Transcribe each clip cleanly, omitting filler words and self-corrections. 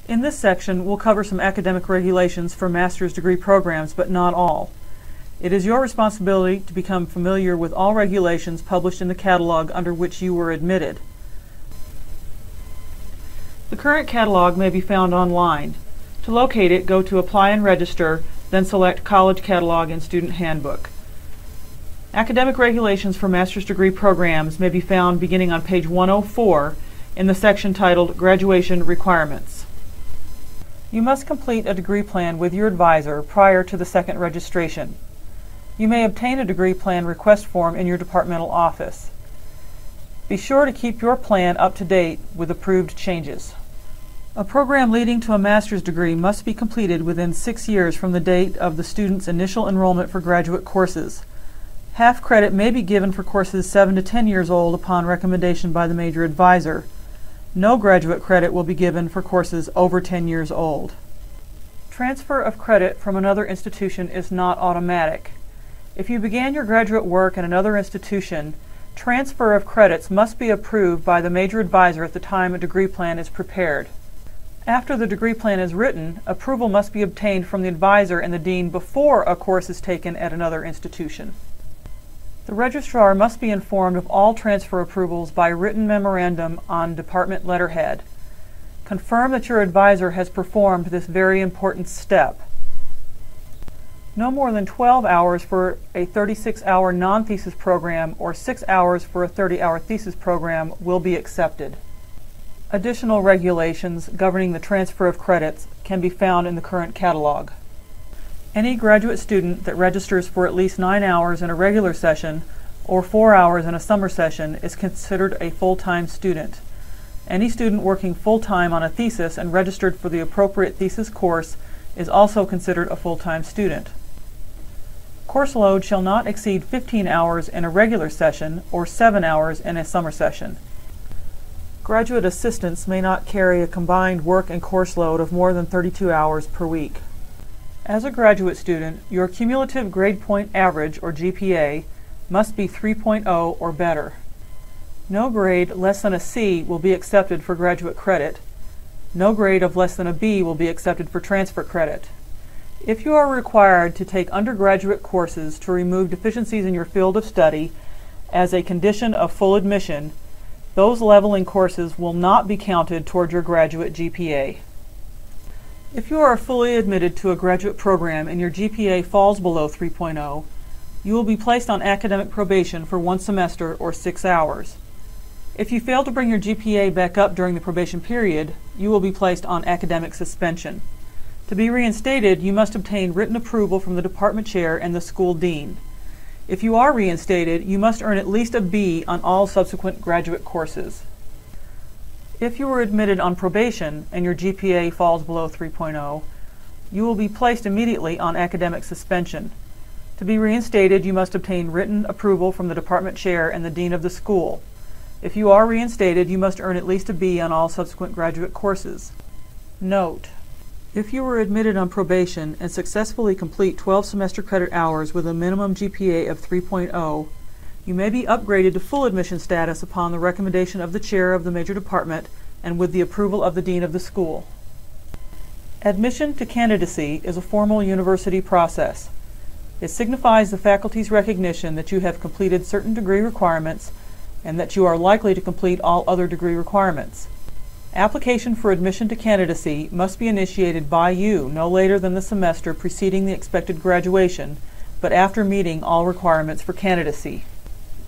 In this section, we'll cover some academic regulations for master's degree programs, but not all. It is your responsibility to become familiar with all regulations published in the catalog under which you were admitted. The current catalog may be found online. To locate it, go to Apply and Register, then select College Catalog and Student Handbook. Academic regulations for master's degree programs may be found beginning on page 104 in the section titled Graduation Requirements. You must complete a degree plan with your advisor prior to the second registration. You may obtain a degree plan request form in your departmental office. Be sure to keep your plan up to date with approved changes. A program leading to a master's degree must be completed within 6 years from the date of the student's initial enrollment for graduate courses. Half credit may be given for courses 7 to 10 years old upon recommendation by the major advisor. No graduate credit will be given for courses over 10 years old. Transfer of credit from another institution is not automatic. If you began your graduate work in another institution, transfer of credits must be approved by the major advisor at the time a degree plan is prepared. After the degree plan is written, approval must be obtained from the advisor and the dean before a course is taken at another institution. The registrar must be informed of all transfer approvals by written memorandum on department letterhead. Confirm that your advisor has performed this very important step. No more than 12 hours for a 36-hour non-thesis program or 6 hours for a 30-hour thesis program will be accepted. Additional regulations governing the transfer of credits can be found in the current catalog. Any graduate student that registers for at least 9 hours in a regular session or 4 hours in a summer session is considered a full-time student. Any student working full-time on a thesis and registered for the appropriate thesis course is also considered a full-time student. Course load shall not exceed 15 hours in a regular session or 7 hours in a summer session. Graduate assistants may not carry a combined work and course load of more than 32 hours per week. As a graduate student, your cumulative grade point average, or GPA, must be 3.0 or better. No grade less than a C will be accepted for graduate credit. No grade of less than a B will be accepted for transfer credit. If you are required to take undergraduate courses to remove deficiencies in your field of study as a condition of full admission, those leveling courses will not be counted toward your graduate GPA. If you are fully admitted to a graduate program and your GPA falls below 3.0, you will be placed on academic probation for 1 semester or 6 hours. If you fail to bring your GPA back up during the probation period, you will be placed on academic suspension. To be reinstated, you must obtain written approval from the department chair and the school dean. If you are reinstated, you must earn at least a B on all subsequent graduate courses. If you were admitted on probation and your GPA falls below 3.0, you will be placed immediately on academic suspension. To be reinstated, you must obtain written approval from the department chair and the dean of the school. If you are reinstated, you must earn at least a B on all subsequent graduate courses. Note: if you were admitted on probation and successfully complete 12 semester credit hours with a minimum GPA of 3.0, you may be upgraded to full admission status upon the recommendation of the chair of the major department and with the approval of the dean of the school. Admission to candidacy is a formal university process. It signifies the faculty's recognition that you have completed certain degree requirements and that you are likely to complete all other degree requirements. Application for admission to candidacy must be initiated by you no later than the semester preceding the expected graduation, but after meeting all requirements for candidacy.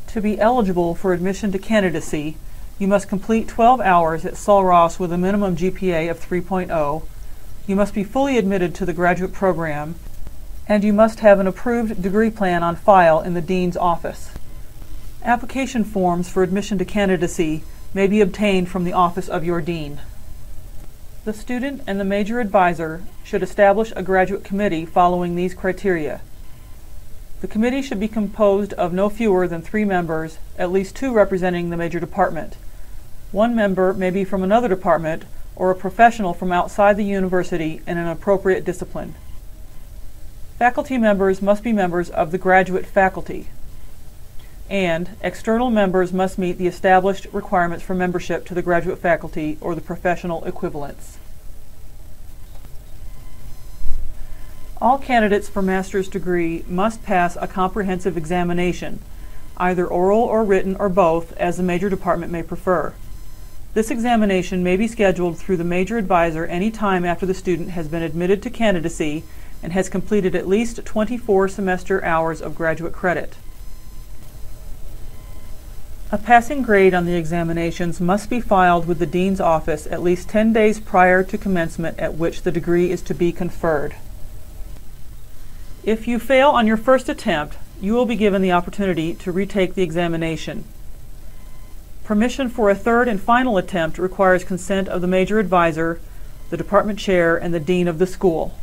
To be eligible for admission to candidacy, you must complete 12 hours at Sul Ross with a minimum GPA of 3.0, you must be fully admitted to the graduate program, and you must have an approved degree plan on file in the dean's office. Application forms for admission to candidacy may be obtained from the office of your dean. The student and the major advisor should establish a graduate committee following these criteria. The committee should be composed of no fewer than 3 members, at least 2 representing the major department. 1 member may be from another department or a professional from outside the university in an appropriate discipline. Faculty members must be members of the graduate faculty, and external members must meet the established requirements for membership to the graduate faculty or the professional equivalents. All candidates for master's degree must pass a comprehensive examination, either oral or written or both, as the major department may prefer. This examination may be scheduled through the major advisor any time after the student has been admitted to candidacy and has completed at least 24 semester hours of graduate credit. A passing grade on the examinations must be filed with the Dean's office at least 10 days prior to commencement at which the degree is to be conferred. If you fail on your first attempt, you will be given the opportunity to retake the examination. Permission for a third and final attempt requires consent of the major advisor, the department chair, and the dean of the school.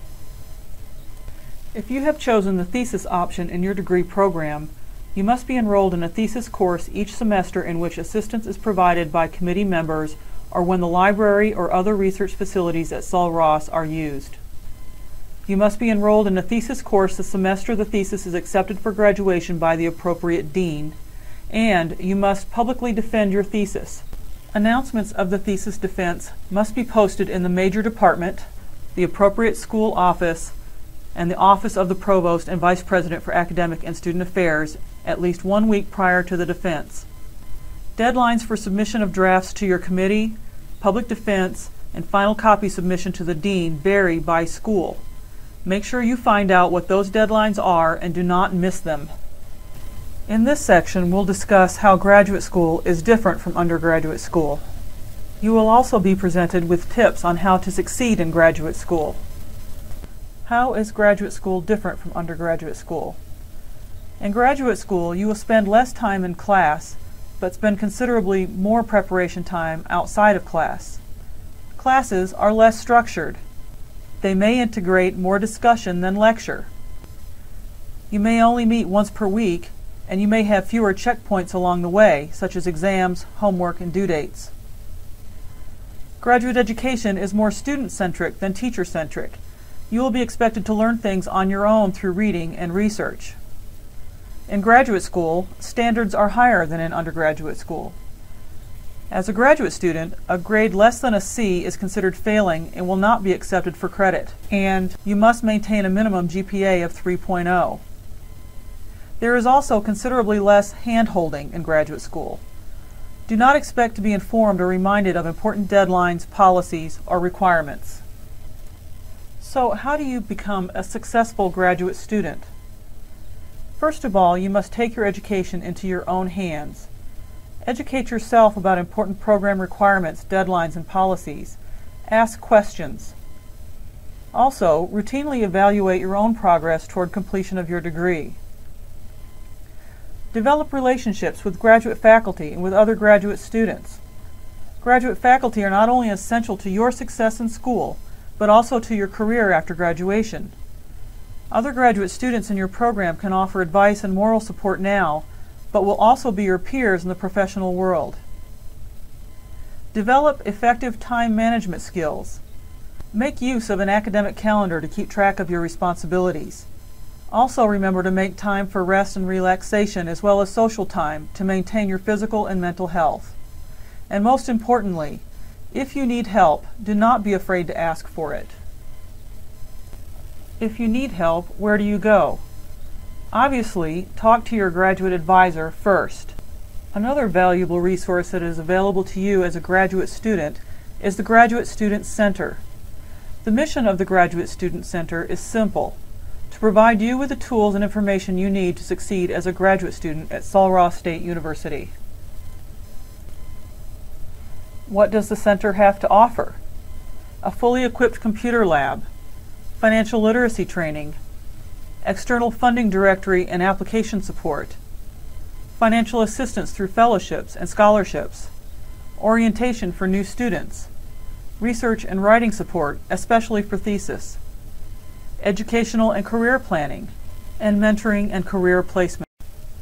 If you have chosen the thesis option in your degree program, you must be enrolled in a thesis course each semester in which assistance is provided by committee members or when the library or other research facilities at Sul Ross are used. You must be enrolled in a thesis course the semester the thesis is accepted for graduation by the appropriate dean, and you must publicly defend your thesis. Announcements of the thesis defense must be posted in the major department, the appropriate school office, and the office of the provost and vice president for academic and student affairs at least 1 week prior to the defense. Deadlines for submission of drafts to your committee, public defense, and final copy submission to the dean vary by school. Make sure you find out what those deadlines are and do not miss them. In this section, we'll discuss how graduate school is different from undergraduate school. You will also be presented with tips on how to succeed in graduate school. How is graduate school different from undergraduate school? In graduate school, you will spend less time in class, but spend considerably more preparation time outside of class. Classes are less structured. They may integrate more discussion than lecture. You may only meet once per week, and you may have fewer checkpoints along the way, such as exams, homework, and due dates. Graduate education is more student-centric than teacher-centric. You will be expected to learn things on your own through reading and research. In graduate school, standards are higher than in undergraduate school. As a graduate student, a grade less than a C is considered failing and will not be accepted for credit, and you must maintain a minimum GPA of 3.0. There is also considerably less hand-holding in graduate school. Do not expect to be informed or reminded of important deadlines, policies, or requirements. So, how do you become a successful graduate student? First of all, you must take your education into your own hands. Educate yourself about important program requirements, deadlines, and policies. Ask questions. Also, routinely evaluate your own progress toward completion of your degree. Develop relationships with graduate faculty and with other graduate students. Graduate faculty are not only essential to your success in school, but also to your career after graduation. Other graduate students in your program can offer advice and moral support now, but will also be your peers in the professional world. Develop effective time management skills. Make use of an academic calendar to keep track of your responsibilities. Also remember to make time for rest and relaxation as well as social time to maintain your physical and mental health. And most importantly, if you need help, do not be afraid to ask for it. If you need help, where do you go? Obviously, talk to your graduate advisor first. Another valuable resource that is available to you as a graduate student is the Graduate Student Center. The mission of the Graduate Student Center is simple: to provide you with the tools and information you need to succeed as a graduate student at Sul Ross State University. What does the center have to offer? A fully equipped computer lab, financial literacy training, external funding directory and application support, financial assistance through fellowships and scholarships, orientation for new students, research and writing support, especially for thesis, educational and career planning, and mentoring and career placement.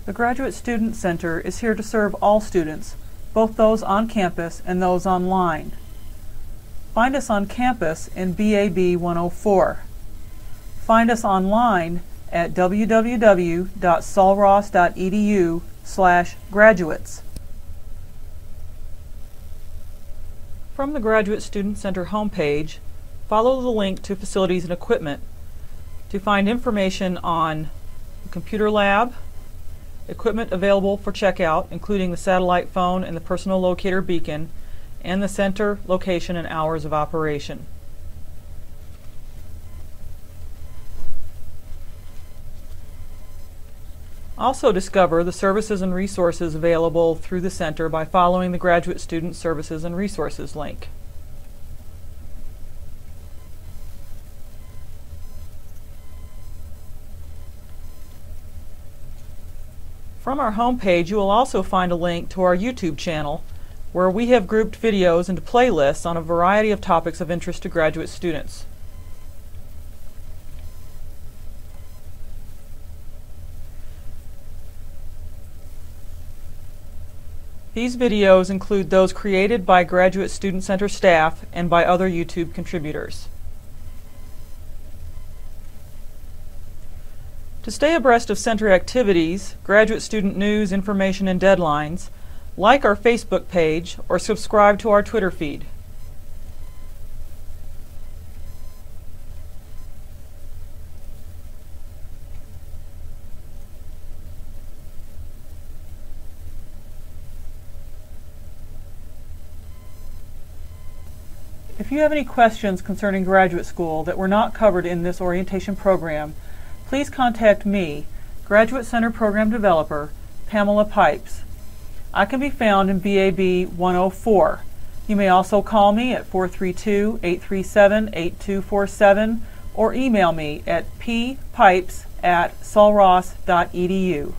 The Graduate Student Center is here to serve all students, both those on campus and those online. Find us on campus in BAB 104. Find us online at www.sulross.edu/graduates. From the Graduate Student Center homepage, follow the link to Facilities and Equipment to find information on the computer lab, equipment available for checkout, including the satellite phone and the personal locator beacon, and the center, location, and hours of operation. Also discover the services and resources available through the center by following the Graduate Student Services and Resources link. From our home page, you will also find a link to our YouTube channel, where we have grouped videos into playlists on a variety of topics of interest to graduate students. These videos include those created by Graduate Student Center staff and by other YouTube contributors. To stay abreast of center activities, graduate student news, information, and deadlines, like our Facebook page or subscribe to our Twitter feed. If you have any questions concerning graduate school that were not covered in this orientation program, please contact me, Graduate Center Program Developer, Pamela Pipes. I can be found in BAB 104. You may also call me at 432-837-8247 or email me at ppipes@solross.edu.